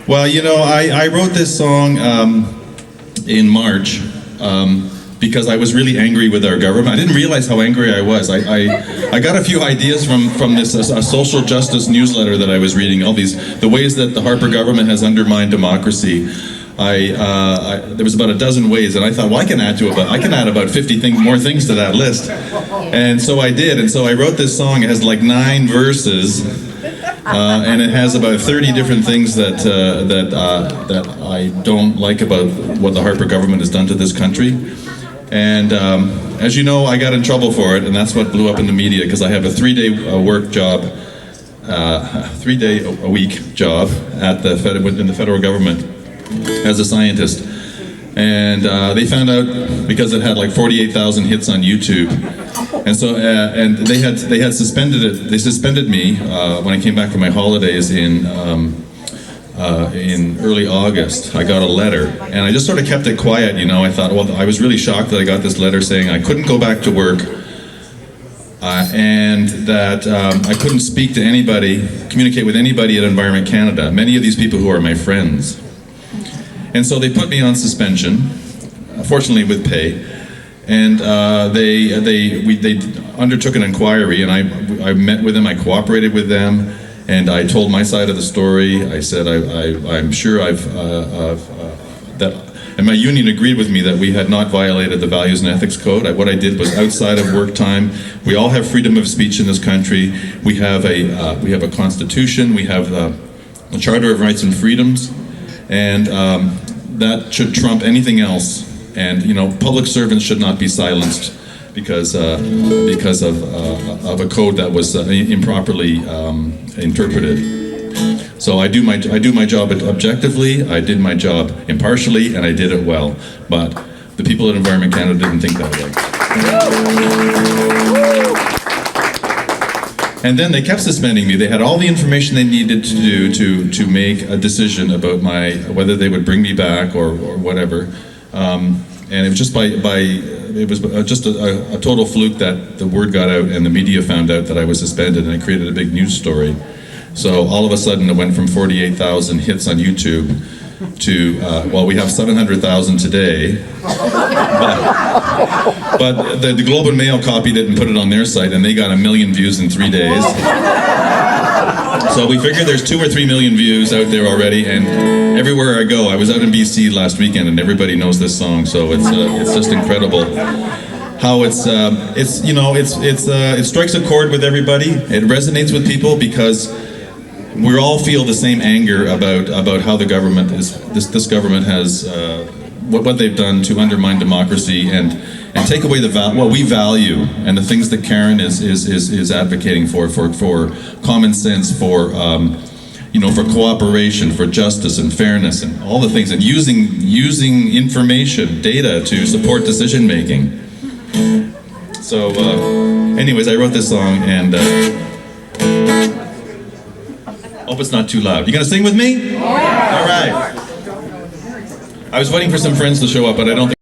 Well, you know, I wrote this song in March because I was really angry with our government. I didn't realize how angry I was. I got a few ideas from this social justice newsletter that I was reading, the ways that the Harper government has undermined democracy. There was about a dozen ways, and I thought, well, I can add about 50 more things to that list. And so I did, and so I wrote this song. It has like 9 verses, and it has about 30 different things that I don't like about what the Harper government has done to this country. And as you know, I got in trouble for it, and that's what blew up in the media, because I have a 3-day work job, 3-day-a-week job in the federal government as a scientist. And they found out because it had like 48,000 hits on YouTube, and so and they had suspended it. They suspended me when I came back from my holidays in early August. I got a letter, and I just sort of kept it quiet. You know, I thought, well, I was really shocked that I got this letter saying I couldn't go back to work, and that I couldn't speak to anybody, communicate with anybody at Environment Canada. Many of these people who are my friends. And so they put me on suspension, fortunately with pay, and they undertook an inquiry, and I met with them, I cooperated with them, and I told my side of the story. I said I'm sure and my union agreed with me that we had not violated the Values and Ethics Code. What I did was outside of work time. We all have freedom of speech in this country. We have a constitution. We have a Charter of Rights and Freedoms. And that should trump anything else. And you know, public servants should not be silenced because of a code that was improperly interpreted. So I do my job objectively. I did my job impartially, and I did it well. But the people at Environment Canada didn't think that way. And then they kept suspending me. They had all the information they needed to do to make a decision about whether they would bring me back or whatever. And it was just a total fluke that the word got out and the media found out that I was suspended, and it created a big news story. So all of a sudden it went from 48,000 hits on YouTube to, well, we have 700,000 today, but the Globe and Mail copied it and put it on their site, and they got 1 million views in 3 days. So we figured there's 2 or 3 million views out there already, and everywhere I go, I was out in BC last weekend, and everybody knows this song, so it's just incredible how it strikes a chord with everybody. It resonates with people because we all feel the same anger about how the government this government has what they've done to undermine democracy and take away what we value and the things that Karen is advocating for common sense, for for cooperation, for justice and fairness and all the things, and using information, data to support decision making. So anyways, I wrote this song, and hope it's not too loud. You gonna sing with me? All right. I was waiting for some friends to show up, but I don't think